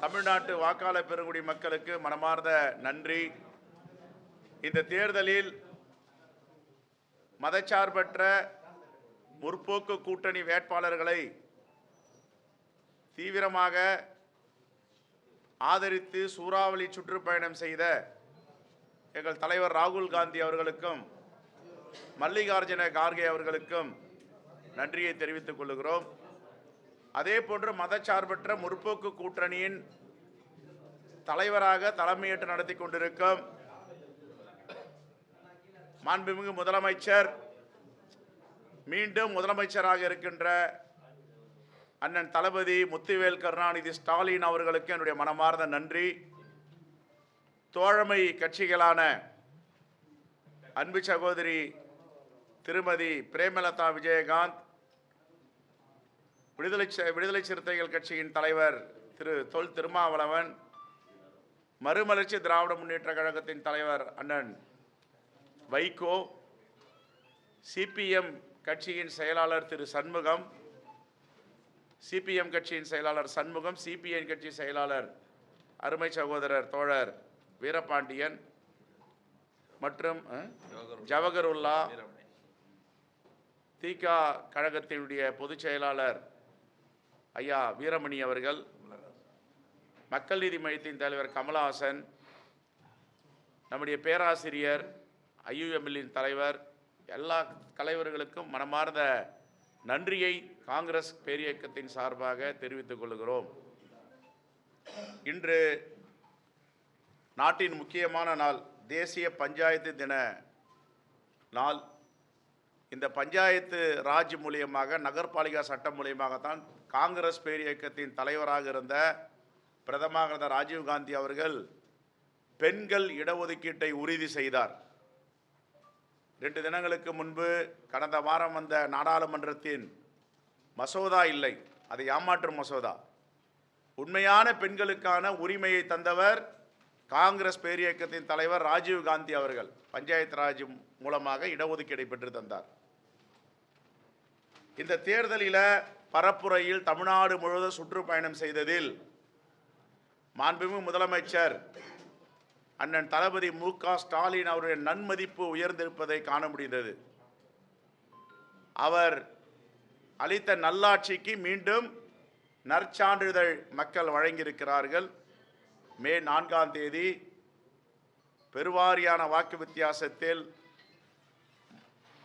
தமிழ்நாட்டு வாக்காளர் பெருங்குடி மக்களுக்கு மனமார்ந்த நன்றி. இந்த தேர்தலில் மதச்சார்பற்ற முற்போக்கு கூட்டணி வேட்பாளர்களை தீவிரமாக ஆதரித்து சூறாவளி சுற்றுப்பயணம் செய்த எங்கள் தலைவர் ராகுல் காந்தி அவர்களுக்கும் மல்லிகார்ஜுன கார்கே அவர்களுக்கும் நன்றியை தெரிவித்துக் கொள்கிறோம். அதேபோன்று மதச்சார்பற்ற முற்போக்கு கூட்டணியின் தலைவராக தலைமையேற்று நடத்தி கொண்டிருக்கும் மாண்புமிகு முதலமைச்சர், மீண்டும் முதலமைச்சராக இருக்கின்ற அண்ணன் தளபதி முத்துவேல் கருணாநிதி ஸ்டாலின் அவர்களுக்கு என்னுடைய மனமார்ந்த நன்றி. தோழமை கட்சிகளான அன்பு சகோதரி திருமதி பிரேமலதா விஜயகாந்த், விடுதலை சிறுத்தைகள் கட்சியின் தலைவர் திரு தொல் திருமாவளவன், மறுமலர்ச்சி திராவிட முன்னேற்ற கழகத்தின் தலைவர் அண்ணன் வைகோ, சிபிஎம் கட்சியின் செயலாளர் திரு சண்முகம், சிபிஎம் கட்சியின் செயலாளர் சண்முகம், சிபிஎன் கட்சி செயலாளர் அருமை சகோதரர் தோழர் வீரபாண்டியன் மற்றும் ஜவஹருல்லா, திக கழகத்தினுடைய பொதுச் செயலாளர் ஐயா வீரமணி அவர்கள், மக்கள் நீதி மையத்தின் தலைவர் கமலஹாசன், நம்முடைய பேராசிரியர் ஐயுஎம்எல்லின் தலைவர், எல்லா தலைவர்களுக்கும் மனமார்ந்த நன்றியை காங்கிரஸ் பேரியக்கத்தின் சார்பாக தெரிவித்துக் கொள்கிறோம். இன்று நாட்டின் முக்கியமான நாள், தேசிய பஞ்சாயத்து தின நாள். இந்த பஞ்சாயத்து ராஜ் மூலியமாக, நகர்பாலிகா சட்டம் மூலியமாகத்தான் காங்கிரஸ் பேரியக்கத்தின் தலைவராக இருந்த பிரதமர் ராஜீவ்காந்தி அவர்கள் பெண்கள் இடஒதுக்கீட்டை உறுதி செய்தார். 2 தினங்களுக்கு முன்பு கடந்த வாரம் வந்த நாடாளுமன்றத்தின் மசோதா இல்லை, அது ஏமாற்றும் மசோதா. உண்மையான பெண்களுக்கான உரிமையை தந்தவர் காங்கிரஸ் பேரியக்கத்தின் தலைவர் ராஜீவ்காந்தி அவர்கள். பஞ்சாயத்து ராஜ் மூலமாக இடஒதுக்கீடை பெற்று தந்தார். இந்த தேர்தலில் பரப்புரையில் தமிழ்நாடு முழுவதும் சுற்றுப்பயணம் செய்ததில் மாண்புமிகு முதலமைச்சர் அண்ணன் தளபதி மு.க. ஸ்டாலின் அவருடைய நன்மதிப்பு உயர்ந்திருப்பதை காண முடிந்தது. அவர் அளித்த நல்லாட்சிக்கு மீண்டும் நற்சான்றிதழ் மக்கள் வழங்கியிருக்கிறார்கள். மே 4ஆம் தேதி பெருவாரியான வாக்கு வித்தியாசத்தில்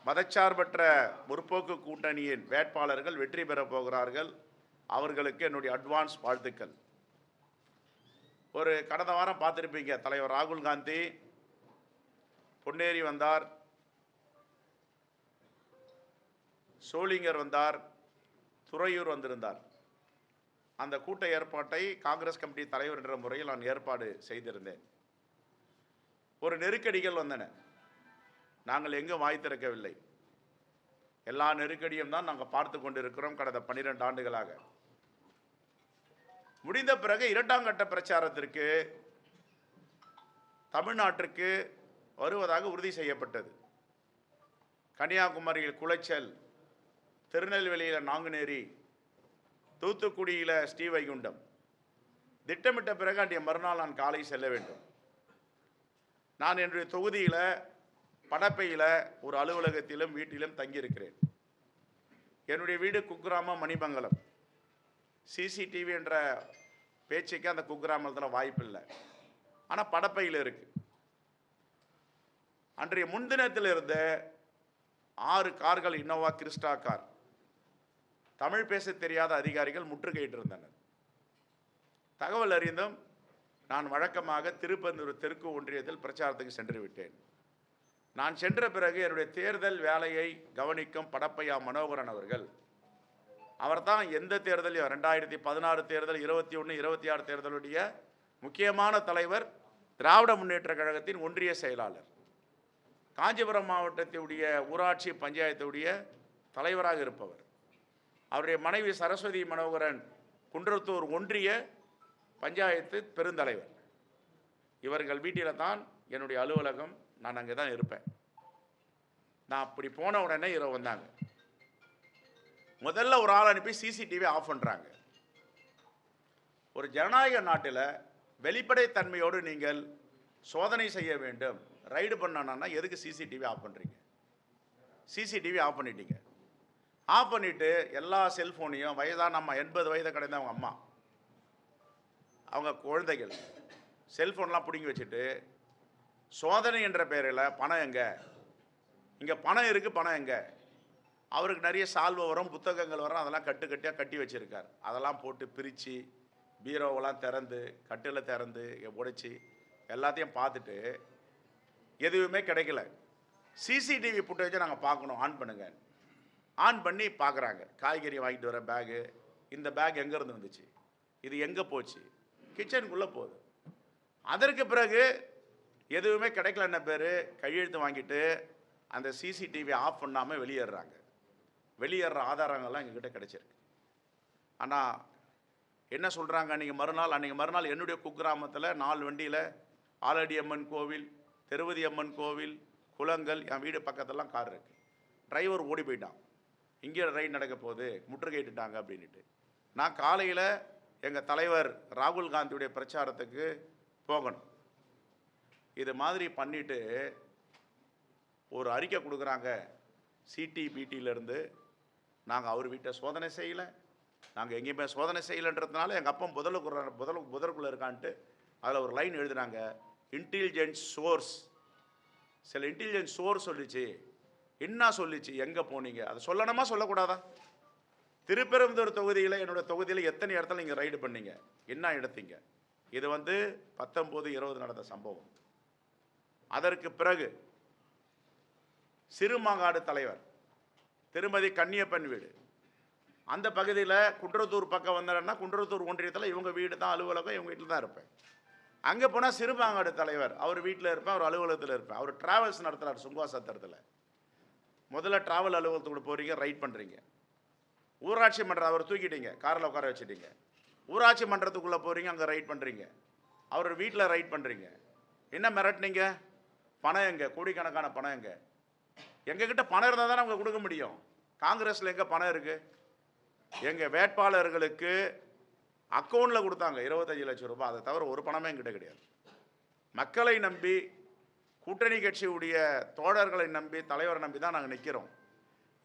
மதச்சார்பற்ற முற்போக்கு கூட்டணியின் வேட்பாளர்கள் வெற்றி பெறப் போகிறார்கள். அவர்களுக்கு என்னுடைய அட்வான்ஸ் வாழ்த்துக்கள். கடந்த வாரம் பார்த்துருப்பீங்க, தலைவர் ராகுல் காந்தி பொன்னேரி வந்தார், சோளிங்கர் வந்தார், துறையூர் வந்திருந்தார். அந்த கூட்ட ஏற்பாட்டை காங்கிரஸ் கமிட்டி தலைவர் என்ற முறையில் நான் ஏற்பாடு செய்திருந்தேன். ஒரு நெருக்கடிகள் வந்தன, நாங்கள் எங்கும் வாய் திறக்கவில்லை. எல்லா நெருக்கடியும் தான் நாங்கள் பார்த்து கொண்டிருக்கிறோம் கடந்த 12 ஆண்டுகளாக. முடிந்த பிறகு 2ஆம் கட்ட பிரச்சாரத்திற்கு தமிழ்நாட்டிற்கு வருவதாக உறுதி செய்யப்பட்டது. கன்னியாகுமரியில் குளச்சல், திருநெல்வேலியில் நாங்குநேரி, தூத்துக்குடியில் ஸ்ரீவைகுண்டம். திட்டமிட்ட பிறகு அன்றைய மறுநாள் நான் காலை செல்ல வேண்டும். நான் என்னுடைய தொகுதியில் படப்பையில் ஒரு அலுவலகத்திலும் வீட்டிலும் தங்கியிருக்கிறேன். என்னுடைய வீடு குக்கிராமம் மணிமங்கலம். சிசிடிவி என்ற பேச்சுக்கு அந்த குக்கிராமத்தில் வாய்ப்பு இல்லை, ஆனால் படப்பையில் இருக்கு. அன்றைய முன்தினத்தில் இருந்த 6 கார்கள், இன்னோவா கிறிஸ்டா கார், தமிழ் பேச தெரியாத அதிகாரிகள் முற்றுகையிட்டிருந்தனர். தகவல் அறிந்தும் நான் வழக்கமாக திருப்பந்தூர் தெற்கு ஒன்றியத்தில் பிரச்சாரத்துக்கு சென்று விட்டேன். நான் சென்ற பிறகு என்னுடைய தேர்தல் வேலையை கவனிக்கும் படப்பையா மனோகரன் அவர்கள், அவர் தான் எந்த தேர்தலையும் 2016 தேர்தல், 21, 26 தேர்தலுடைய முக்கியமான தலைவர், திராவிட முன்னேற்ற கழகத்தின் ஒன்றிய செயலாளர், காஞ்சிபுரம் மாவட்டத்துடைய ஊராட்சி பஞ்சாயத்துடைய தலைவராக இருப்பவர். அவருடைய மனைவி சரஸ்வதி மனோகரன் குன்றத்தூர் ஒன்றிய பஞ்சாயத்து பெருந்தலைவர். இவர்கள் வீட்டில் தான் என்னுடைய அலுவலகம், நான் அங்கே தான் இருப்பேன். நான் அப்படி போன உடனே இரவு வந்தாங்க. முதல்ல ஒரு ஆள் அனுப்பி சிசிடிவி ஆஃப் பண்ணுறாங்க. ஒரு ஜனநாயக நாட்டில் வெளிப்படைத்தன்மையோடு நீங்கள் சோதனை செய்ய வேண்டும். ரைடு பண்ணணும்னா எதுக்கு சிசிடிவி ஆஃப் பண்ணுறீங்க? சிசிடிவி ஆஃப் பண்ணிட்டீங்க. ஆஃப் பண்ணிவிட்டு எல்லா செல்ஃபோனையும் வயதான அம்மா, 80 வயதை கடந்த அவங்க அம்மா, அவங்க குழந்தைகள் செல்ஃபோன்லாம் பிடுங்கி வச்சுட்டு சோதனை என்ற பெயரில் பணம் எங்கே, இங்கே பணம் இருக்குது, பணம் எங்கே? அவருக்கு நிறைய சால்வை வரும், புத்தகங்கள் வரும், அதெல்லாம் கட்டியாக கட்டி வச்சுருக்கார். அதெல்லாம் போட்டு பிரித்து பீரோவெல்லாம் திறந்து கட்டில் திறந்து உடைச்சி எல்லாத்தையும் பார்த்துட்டு எதுவுமே கிடைக்கல. சிசிடிவி ஃபுட்டேஜை நாங்கள் பார்க்கணும், ஆன் பண்ணுங்க. ஆன் பண்ணி பார்க்குறாங்க. காய்கறி வாங்கிட்டு வர பேகு, இந்த பேக் எங்கேருந்து வந்துச்சு, இது எங்கே போச்சு, கிச்சனுக்குள்ளே போகுது. அதற்கு பிறகு எதுவுமே கிடைக்கலன்ன பேர் கையெழுத்து வாங்கிட்டு அந்த சிசிடிவி ஆஃப் பண்ணாமல் வெளியேறாங்க. வெளியேற ஆதாரங்கள்லாம் எங்ககிட்ட கிடைச்சிருக்கு. ஆனால் என்ன சொல்கிறாங்க, அன்றைக்கி மறுநாள் என்னுடைய குக்கிராமத்தில் 4 வண்டியில் ஆலடி அம்மன் கோவில், திருவதி அம்மன் கோவில், குளங்கள், என் வீடு பக்கத்தெல்லாம் கார் இருக்குது. டிரைவர் ஓடி போயிட்டான், இங்கே ரைட் நடக்க போகுது, முற்றுகையிட்டுட்டாங்க அப்படின்ட்டு. நான் காலையில் எங்கள் தலைவர் ராகுல் காந்தியுடைய பிரச்சாரத்துக்கு போகணும். இது மாதிரி பண்ணிவிட்டு ஒரு அறிக்கை கொடுக்குறாங்க சிடிபிடியிலேருந்து. நாங்கள் அவர் வீட்டை சோதனை செய்யலை, நாங்கள் எங்கேயுமே சோதனை செய்யலைன்றதுனால எங்கள் அப்பா புதருக்குள்ளே இருக்கான்ட்டு அதில் ஒரு லைன் எழுதுனாங்க. இன்டெலிஜென்ஸ் சோர்ஸ், சில இன்டெலிஜென்ஸ் சோர்ஸ் சொல்லிச்சு. என்ன சொல்லிச்சு, எங்கே போனீங்க, அதை சொல்லணுமா சொல்லக்கூடாதா? திருப்பெரும்புதூர் தொகுதியில், என்னோடய தொகுதியில் எத்தனை இடத்துல நீங்கள் ரைடு பண்ணீங்க, என்ன எடுத்தீங்க? இது 19-20 நடந்த சம்பவம். அதற்கு பிறகு சிறுமாங்காடு தலைவர் திருமதி கன்னியப்பன் வீடு, அந்த பகுதியில் குன்றத்தூர் பக்கம் வந்தேன்னா குன்றத்தூர் ஒன்றியத்தில் இவங்க வீடு தான் அலுவலகம், இவங்க வீட்டில் தான் இருப்பேன். அங்கே போனால் சிறுமாங்காடு தலைவர் அவர் வீட்டில் இருப்பேன், அவர் அலுவலகத்தில் இருப்பேன். அவர் டிராவல்ஸ் நடத்துகிறார் சுங்கா சத்திரத்தில். முதல்ல டிராவல் அலுவலகத்துக்குள்ள போகிறீங்க, ரைட் பண்ணுறீங்க. ஊராட்சி மன்றம் அவர் தூக்கிட்டீங்க, காரில் உட்கார வச்சுட்டீங்க. ஊராட்சி மன்றத்துக்குள்ளே போகிறீங்க, அங்கே ரைட் பண்ணுறீங்க. அவர் வீட்டில் ரைட் பண்ணுறீங்க. என்ன மிரட்டினீங்க? பணம் எங்கே, கோடிக்கணக்கான பணம் எங்கே? எங்ககிட்ட பணம் இருந்தால் தான் அவங்க கொடுக்க முடியும். காங்கிரஸில் எங்கே பணம் இருக்குது? எங்கள் வேட்பாளர்களுக்கு அக்கௌண்ட்டில் கொடுத்தாங்க 25 லட்சம் ரூபாய், அதை தவிர ஒரு பணமே எங்கிட்ட கிடையாது. மக்களை நம்பி, கூட்டணி கட்சியுடைய தோழர்களை நம்பி, தலைவரை நம்பி தான் நாங்கள் நிற்கிறோம்.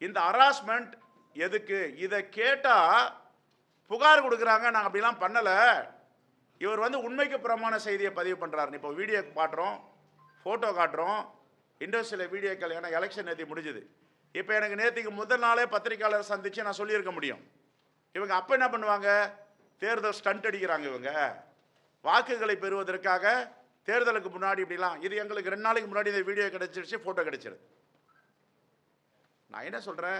இந்த ஹராஸ்மெண்ட் எதுக்கு? இதை கேட்டால் புகார் கொடுக்குறாங்க, நாங்கள் அப்படிலாம் பண்ணலை. இவர் உண்மைக்கு புறமான செய்தியை பதிவு பண்ணுறாரு. இப்போ வீடியோ காட்டுறோம், ஃபோட்டோ காட்டுறோம், இன்னும் சில வீடியோக்கள். ஏன்னா எலெக்ஷன் நேற்று முடிஞ்சுது. இப்போ எனக்கு நேற்றுக்கு முதல் நாளே பத்திரிக்கையாளர் சந்தித்து நான் சொல்லியிருக்க முடியும். இவங்க அப்போ என்ன பண்ணுவாங்க, தேர்தல் ஸ்டண்ட் அடிக்கிறாங்க. இவங்க வாக்குகளை பெறுவதற்காக தேர்தலுக்கு முன்னாடி இப்படிலாம். இது எங்களுக்கு 2 நாளைக்கு முன்னாடி இந்த வீடியோ கிடைச்சிருச்சு, ஃபோட்டோ கிடைச்சிருது. நான் என்ன சொல்கிறேன்,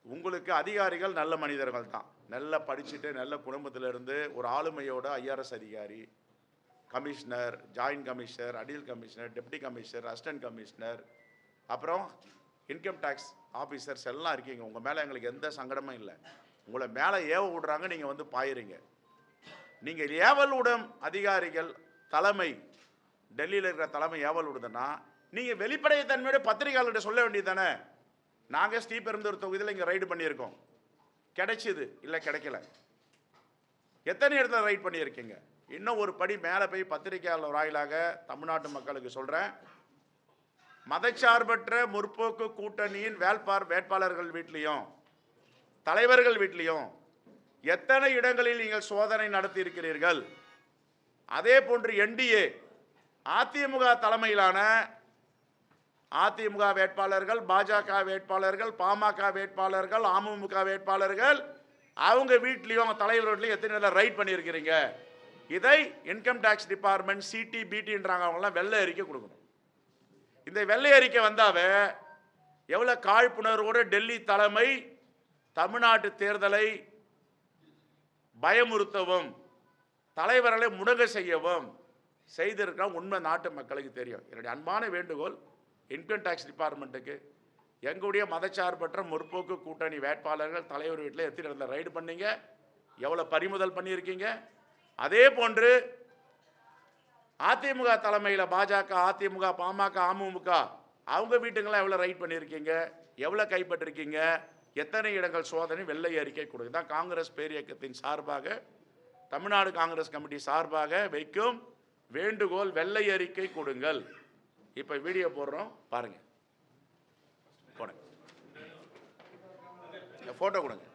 உங்களுக்கு அதிகாரிகள் நல்ல மனிதர்கள் தான், நல்லா படிச்சுட்டு நல்ல குடும்பத்தில் இருந்து ஒரு ஆளுமையோட IRS அதிகாரி, commissioner, joint commissioner, additional commissioner, deputy commissioner, assistant commissioner, அப்புறம் இன்கம் டேக்ஸ் ஆஃபீஸர்ஸ் எல்லாம் இருக்கீங்க. உங்கள் மேலே எங்களுக்கு எந்த சங்கடமும் இல்லை. உங்களை மேலே ஏவ விடுறாங்க, நீங்கள் பாயிறீங்க. நீங்கள் ஏவல் விடும் அதிகாரிகள் தலைமை, டெல்லியில் இருக்கிற தலைமை ஏவல் விடுதுன்னா நீங்கள் வெளிப்படைத்தன்மையோட பத்திரிகையாளர்கிட்ட சொல்ல வேண்டியது தானே. நாங்கள் ஸ்ரீபெரும்புதூர் தொகுதியில் இங்கே ரைடு பண்ணியிருக்கோம், கிடைச்சிது இல்லை கிடைக்கல. எத்தனை இடத்துல ரைட் பண்ணியிருக்கீங்க? இன்னும் ஒரு படி மேலே போய் பத்திரிகையாளர் வாயிலாக தமிழ்நாட்டு மக்களுக்கு சொல்கிறேன், மதச்சார்பற்ற முற்போக்கு கூட்டணியின் வேட்பாளர்கள் வீட்லேயும் தலைவர்கள் வீட்லேயும் எத்தனை இடங்களில் நீங்கள் சோதனை நடத்தி இருக்கிறீர்கள்? அதே போன்று NDA அதிமுக தலைமையிலான அதிமுக வேட்பாளர்கள், பாஜக வேட்பாளர்கள், பாமக வேட்பாளர்கள், அமமுக வேட்பாளர்கள் அவங்க வீட்லேயும் தலைவர் வீட்லையும் எத்தனை ரைட் பண்ணியிருக்கிறீங்க? இதை இன்கம் டேக்ஸ் டிபார்ட்மெண்ட் CTBTன்றாங்க, அவங்களாம் வெள்ளை அறிக்கை கொடுக்கணும். இந்த வெள்ளை அறிக்கை வந்தாவே எவ்வளோ காழ்ப்புணர்வோடு டெல்லி தலைமை தமிழ்நாட்டு தேர்தலை பயமுறுத்தவும் தலைவர்களை முடங்க செய்யவும் செய்திருக்கிற உண்மை நாட்டு மக்களுக்கு தெரியும். என்னுடைய அன்பான வேண்டுகோள் இன்கம் டேக்ஸ் டிபார்ட்மெண்ட்டுக்கு, எங்களுடைய மதச்சார்பற்ற முற்போக்கு கூட்டணி வேட்பாளர்கள் தலைவர் வீட்டில் எத்தனை இடத்துல ரைடு பண்ணீங்க, எவ்வளோ பறிமுதல் பண்ணியிருக்கீங்க? அதே போன்று அதிமுக தலைமையில் பாஜக, அதிமுக, பாமக, அமமுக அவங்க வீட்டுங்களாம் எவ்வளோ ரைட் பண்ணியிருக்கீங்க, எவ்வளோ கைப்பற்றிருக்கீங்க, எத்தனை இடங்கள் சோதனை வெள்ளை அறிக்கை கொடுக்கு தான் காங்கிரஸ் பேரியக்கத்தின் சார்பாக தமிழ்நாடு காங்கிரஸ் கமிட்டி சார்பாக வைக்கும் வேண்டுகோள், வெள்ளை அறிக்கை கொடுங்கள். இப்போ வீடியோ போடுறோம், பாருங்க. போடுங்க, போட்டோ கொடுங்க.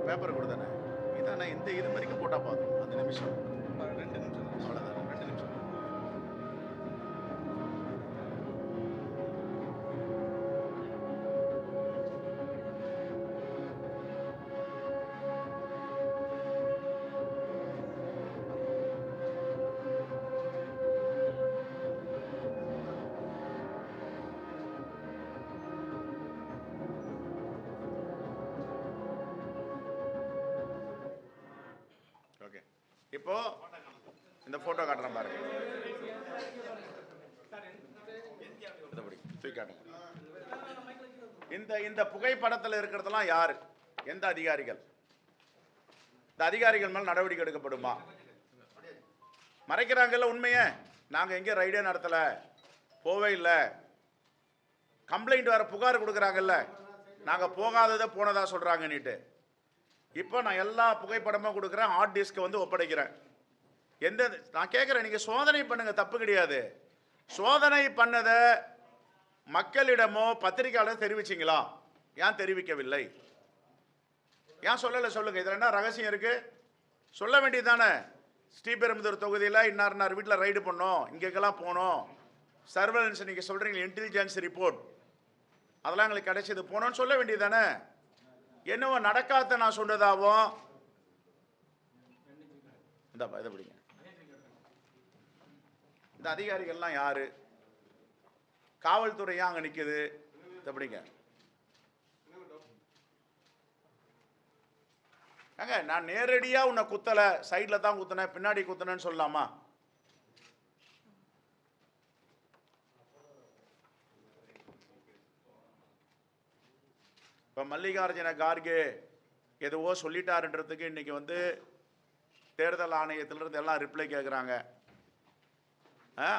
பேப்பர் கொடுத்தானே, இதானே இந்த இது வரைக்கும் போட்டால் போதும். அந்த நிமிஷம் 2 நிமிஷம் அவ்வளோதான், 2 நிமிஷம். இப்போ இந்த போட்டோ காட்டுறேன் பாருங்க. இந்த புகைப்படத்தில் இருக்கிறதெல்லாம் யாரு, எந்த அதிகாரிகள்? இந்த அதிகாரிகள் மேல் நடவடிக்கை எடுக்கப்படுமா? மறைக்கிறாங்கல்ல உண்மையே. நாங்க எங்க ரைடே நடத்தல, போவே இல்லை, கம்ப்ளைண்ட் வேற புகார் கொடுக்குறாங்கல்ல, நாங்க போகாததை போனதா சொல்றாங்க நீட்டு. இப்போ நான் எல்லா புகைப்படமும் கொடுக்குறேன், ஹார்ட் டிஸ்க் வந்து ஒப்படைக்கிறேன். நான் கேட்குறேன், நீங்கள் சோதனை பண்ணுங்க, தப்பு கிடையாது. சோதனை பண்ணதை மக்களிடமோ பத்திரிகையாளர் தெரிவிச்சிங்களா? ஏன் தெரிவிக்கவில்லை? ஏன் சொல்லலை? சொல்லுங்க. இதில் என்ன ரகசியம் இருக்கு? சொல்ல வேண்டியது தானே. ஸ்ரீபெரும்புதூர் தொகுதியில் இன்னார் வீட்டில் ரைடு பண்ணோம், இங்கெல்லாம் போனோம், சர்வேலன்ஸ் நீங்கள் சொல்கிறீங்க, இன்டெலிஜென்ஸ் ரிப்போர்ட் அதெல்லாம் எங்களுக்கு கிடைச்சது, போனோன்னு சொல்ல வேண்டியது தானே. என்னவோ நடக்காத நான் சொன்னதாவும் இதை பிடிங்க. இந்த அதிகாரிகள்லாம் யாரு? காவல்துறையா அங்க நிக்குது, இதை பிடிங்க. நான் நேரடியா உன்னை குத்தல, சைட்ல தான் குத்தின, பின்னாடி குத்தினேன்னு சொல்லலாமா? இப்போ மல்லிகார்ஜுன கார்கே எதுவோ சொல்லிட்டாருன்றதுக்கு இன்னைக்கு வந்து தேர்தல் ஆணையத்திலிருந்து எல்லாம் ரிப்ளை கேட்குறாங்க.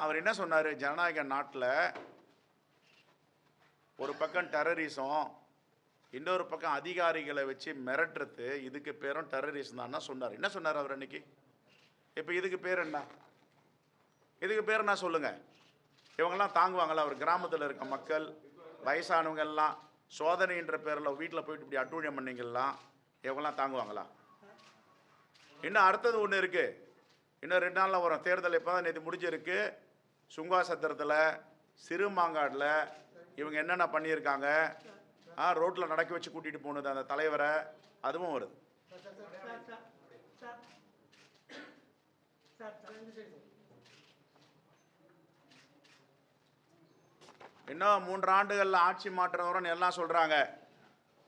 அவர் என்ன சொன்னார்? ஜனநாயக நாட்டில் ஒரு பக்கம் டெரரிசம், இன்னொரு பக்கம் அதிகாரிகளை வச்சு மிரட்டுறது, இதுக்கு பேரும் டெரரிசம் தான் சொன்னார். என்ன சொன்னார் அவர் அன்னைக்கு? இப்போ இதுக்கு பேர் என்ன? இதுக்கு பேர் என்ன சொல்லுங்கள்? இவங்கெல்லாம் தாங்குவாங்களா? ஒரு கிராமத்தில் இருக்க மக்கள், வயசானவங்க எல்லாம் சோதனைன்ற பேரில் வீட்டில் போயிட்டு இப்படி அட்டூழியம் பண்ணிங்கலாம், இவங்கெல்லாம் தாங்குவாங்களா? இன்னும் அடுத்தது ஒன்று இருக்குது. இன்னும் 2 நாளில் வரும் தேர்தல். இப்போ தான் நேற்று முடிஞ்சிருக்கு. சுங்காசத்திரத்தில், சிறுமாங்காடில் இவங்க என்னென்ன பண்ணியிருக்காங்க, ரோட்டில் நடக்க வச்சு கூட்டிகிட்டு போனது அந்த தலைவரை, அதுவும் வருது. இன்னும் 3 ஆண்டுகளில் ஆட்சி மாற்றம் வரும்னு எல்லாம் சொல்கிறாங்க.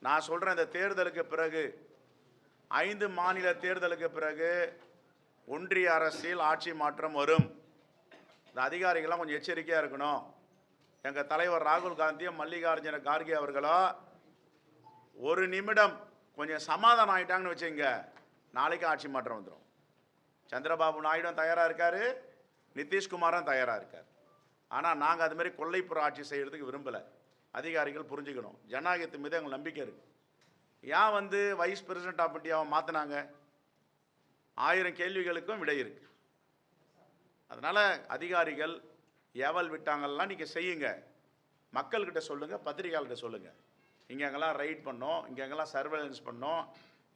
நான் சொல்கிறேன், இந்த தேர்தலுக்கு பிறகு 5 மாநில தேர்தலுக்கு பிறகு ஒன்றிய அரசில் ஆட்சி மாற்றம் வரும். இந்த அதிகாரிகள்லாம் கொஞ்சம் எச்சரிக்கையாக இருக்கணும். எங்கள் தலைவர் ராகுல் காந்தியும் மல்லிகார்ஜுன கார்கே அவர்களோ ஒரு நிமிடம் கொஞ்சம் சமாதானம் ஆகிட்டாங்கன்னு வச்சுங்க, நாளைக்கு ஆட்சி மாற்றம் வந்துடும். சந்திரபாபு நாயுடும் தயாராக இருக்கார், நிதிஷ்குமாரும் தயாராக இருக்கார். ஆனால் நாங்கள் அது மாதிரி கொள்ளைப்புற ஆட்சி செய்கிறதுக்கு விரும்பலை. அதிகாரிகள் புரிஞ்சுக்கணும். ஜனநாயகத்து மீது எங்களுக்கு நம்பிக்கை இருக்குது. ஏன் வைஸ் பிரசிடென்ட் ஆஃப் இந்தியாவை மாற்றினாங்க? 1000 கேள்விகளுக்கும் விடை இருக்குது. அதனால் அதிகாரிகள் ஏவல் விட்டாங்கலாம் நீங்கள் செய்யுங்க. மக்கள்கிட்ட சொல்லுங்கள், பத்திரிகையாளர்கிட்ட சொல்லுங்கள். இங்கெங்கெல்லாம் ரைட் பண்ணோம், இங்கெங்கெல்லாம் சர்வேலன்ஸ் பண்ணோம்.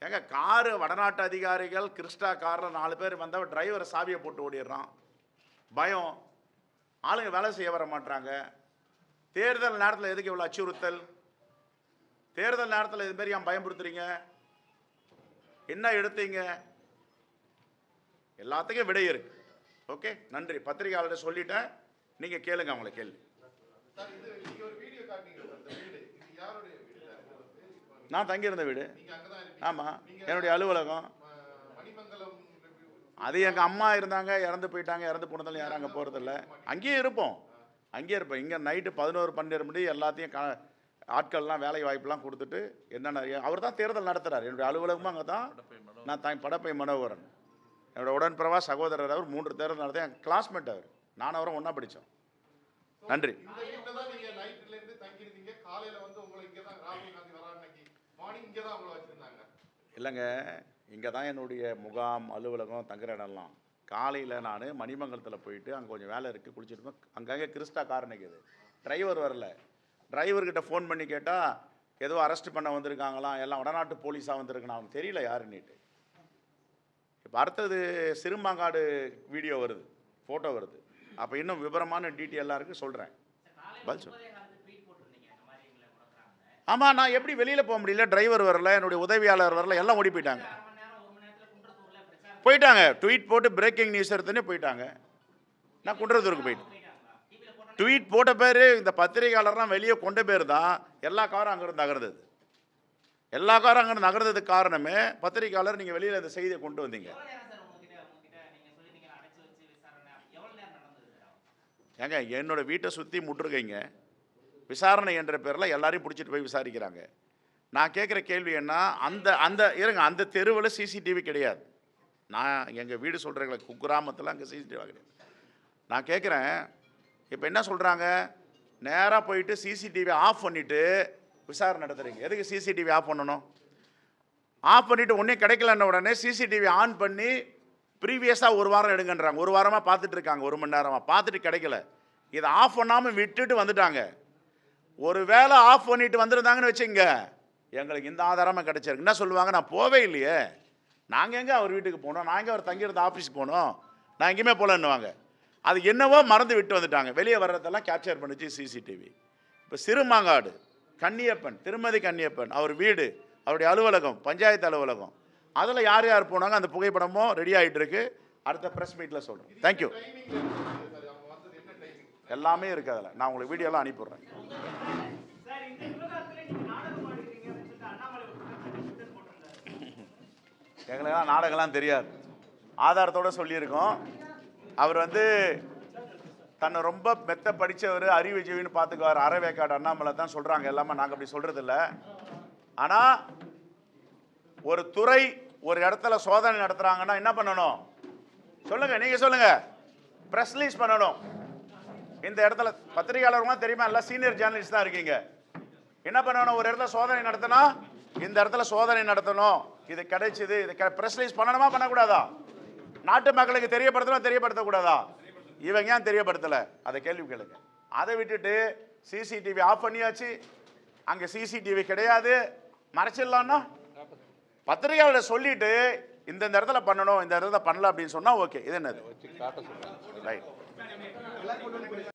ஏங்க காரு வடநாட்டு அதிகாரிகள் கிறிஸ்டா காரில் 4 பேர் வந்தால் டிரைவரை சாவியை போட்டு ஓடிடுறான். பயம். ஆளுங்க வேலை செய்ய வர மாட்டாங்க. தேர்தல் நேரத்தில் எதுக்கு இவ்வளோ அச்சுறுத்தல்? தேர்தல் நேரத்தில் இது மாதிரி ஏன் பயன்படுத்துறீங்க? என்ன எடுத்தீங்க? எல்லாத்துக்கும் விடை இருக்கு. ஓகே, நன்றி. பத்திரிகையாளர்கிட்ட சொல்லிட்டேன், நீங்கள் கேளுங்க அவங்கள கேள்வி. நான் தங்கியிருந்த வீடு. ஆமாம், என்னுடைய அலுவலகம். அது எங்கள் அம்மா இருந்தாங்க, இறந்து போயிட்டாங்க. இறந்து போனதாலும் யாரும் அங்கே போகிறதில்ல. அங்கேயே இருப்போம். இங்கே நைட்டு 11, 12 மணி எல்லாத்தையும் ஆட்கள்லாம் வேலை வாய்ப்புலாம் கொடுத்துட்டு என்னென்ன அவர் தான் தேர்தல் நடத்துகிறார். என்னுடைய அலுவலகமும் அங்கே தான். நான் படப்பை மனோகரன், என்னோட உடன்பிறவா சகோதரர். அவர் 3 தேர்தல் நடத்த என் கிளாஸ்மேட். அவர் நான் அவரும் ஒன்றா படித்தோம். நன்றி. இல்லைங்க, இங்கே தான் என்னுடைய முகாம், அலுவலகம், தங்குற இடம்லாம். காலையில் நான் மணிமங்கலத்தில் போயிட்டு அங்கே கொஞ்சம் வேலை இருக்குது, குளிச்சுட்டு அங்கங்கே கிறிஸ்டா கார் நிற்குது. டிரைவர் வரல. டிரைவர்கிட்ட ஃபோன் பண்ணி கேட்டால் ஏதோ அரெஸ்ட் பண்ண வந்திருக்காங்களாம், எல்லாம் வடநாட்டு போலீஸாக வந்திருக்குன்னு அவனுக்கு தெரியல யாருன்னுட்டு. இப்போ அடுத்தது சிறுமாங்காடு வீடியோ வருது, ஃபோட்டோ வருது. அப்போ இன்னும் விவரமான டீட்டெயிலாக இருக்குது, சொல்கிறேன். பதில் சொல். ஆமாம், நான் எப்படி வெளியில் போக முடியல? டிரைவர் வரல, என்னுடைய உதவியாளர் வரல, எல்லாம் ஓடி போயிட்டாங்க. ட்வீட் போட்டு பிரேக்கிங் நியூஸ் எடுத்துன்னு போயிட்டாங்க. நான் குன்றத்தூருக்கு போயிட்டேன். ட்வீட் போட்ட பேர் இந்த பத்திரிகையாளர்லாம் வெளியே கொண்ட பேர் தான் எல்லா காரும் அங்கேருந்து நகர்ந்தது. எல்லா காரும் அங்கேருந்து நகர்ந்ததுக்கு காரணமே பத்திரிகையாளர். நீங்கள் வெளியில் இந்த செய்தியை கொண்டு வந்தீங்க. ஏங்க என்னோட வீட்டை சுற்றி முற்றுகைங்க, விசாரணை என்ற பேரில் எல்லாரையும் பிடிச்சிட்டு போய் விசாரிக்கிறாங்க. நான் கேட்குற கேள்வி என்ன, அந்த தெருவில் சிசிடிவி கிடையாது. நான் எங்கள் வீடு சொல்கிறேங்களே குக்கிராமத்தில் அங்கே சிசிடிவி கிடையாது. நான் கேட்குறேன், இப்போ என்ன சொல்கிறாங்க, நேராக போயிட்டு சிசிடிவி ஆஃப் பண்ணிவிட்டு விசாரணை நடத்துகிறீங்க. எதுக்கு சிசிடிவி ஆஃப் பண்ணணும்? ஆஃப் பண்ணிவிட்டு ஒன்றே கிடைக்கலன்ன உடனே சிசிடிவி ஆன் பண்ணி ப்ரீவியஸாக 1 வாரம் எடுங்கன்றாங்க. 1 வாரமாக பார்த்துட்டு இருக்காங்க, 1 மணி நேரமாக பார்த்துட்டு கிடைக்கல. இதை ஆஃப் பண்ணாமல் விட்டுட்டு வந்துட்டாங்க. ஒரு வேளை ஆஃப் பண்ணிட்டு வந்துருந்தாங்கன்னு வச்சுங்க, எங்களுக்கு இந்த ஆதாரமாக கிடைச்சிருக்கு. என்ன சொல்லுவாங்க, நான் போவே இல்லையே, நாங்கள் எங்கே அவர் வீட்டுக்கு போனோம், நான் எங்கே அவர் தங்கியிருந்த ஆஃபீஸுக்கு போனோம், நான் எங்கேயுமே போகலன்னுவாங்க. அது என்னவோ மறந்து விட்டு வந்துட்டாங்க. வெளியே வர்றதெல்லாம் கேப்சர் பண்ணிச்சு சிசிடிவி. இப்போ சிறுமாங்காடு கன்னியப்பன், திருமதி கன்னியப்பன், அவர் வீடு, அவருடைய அலுவலகம், பஞ்சாயத்து அலுவலகம், அதில் யார் யார் போனாங்க அந்த புகைப்படமும் ரெடி ஆகிட்டு இருக்கு. அடுத்த ப்ரெஸ் மீட்டில் சொல்கிறேன். தேங்க்யூ. எல்லாமே இருக்குது அதில். நான் உங்களுக்கு வீடியோலாம் அனுப்பிடுறேன். எங்களுக்கெல்லாம் நாடகம்லாம் தெரியாது, ஆதாரத்தோடு சொல்லியிருக்கோம். அவர் தன்னை ரொம்ப மெத்த படித்தவர், அறிவு ஜீவின்னு பார்த்துக்குவார். அறவேக்காடு அண்ணாமலை தான் சொல்கிறாங்க எல்லாமே, நாங்கள் அப்படி சொல்கிறது இல்லை. ஆனால் ஒரு துறை ஒரு இடத்துல சோதனை நடத்துகிறாங்கன்னா என்ன பண்ணணும் சொல்லுங்கள், நீங்கள் சொல்லுங்கள். ப்ரெஸ் ரிலீஸ் பண்ணணும். இந்த இடத்துல பத்திரிகையாளர்கள்லாம் தெரியுமா, எல்லாம் சீனியர் ஜேர்னலிஸ்ட் தான் இருக்கீங்க. என்ன பண்ணணும், ஒரு இடத்துல சோதனை நடத்தினா இந்த இடத்துல சோதனை நடத்தணும், இது கிடைச்சிது, இது ப்ரெஸ் ரிலீஸ் பண்ணணுமா பண்ணக்கூடாதா? நாட்டு மக்களுக்கு தெரியப்படுத்தணும் தெரியப்படுத்தக்கூடாதா? இவங்க ஏன் தெரியப்படுத்தலை அதை கேள்வி கேளுங்க. அதை விட்டுட்டு சிசிடிவி ஆஃப் பண்ணியாச்சு, அங்கே சிசிடிவி கிடையாது, மறைச்சிடலான்னா பத்திரிகையாளர் சொல்லிட்டு இந்த இடத்துல பண்ணணும், இந்த இடத்துல பண்ணல அப்படின்னு சொன்னா ஓகே. இது என்னது? ரைட்.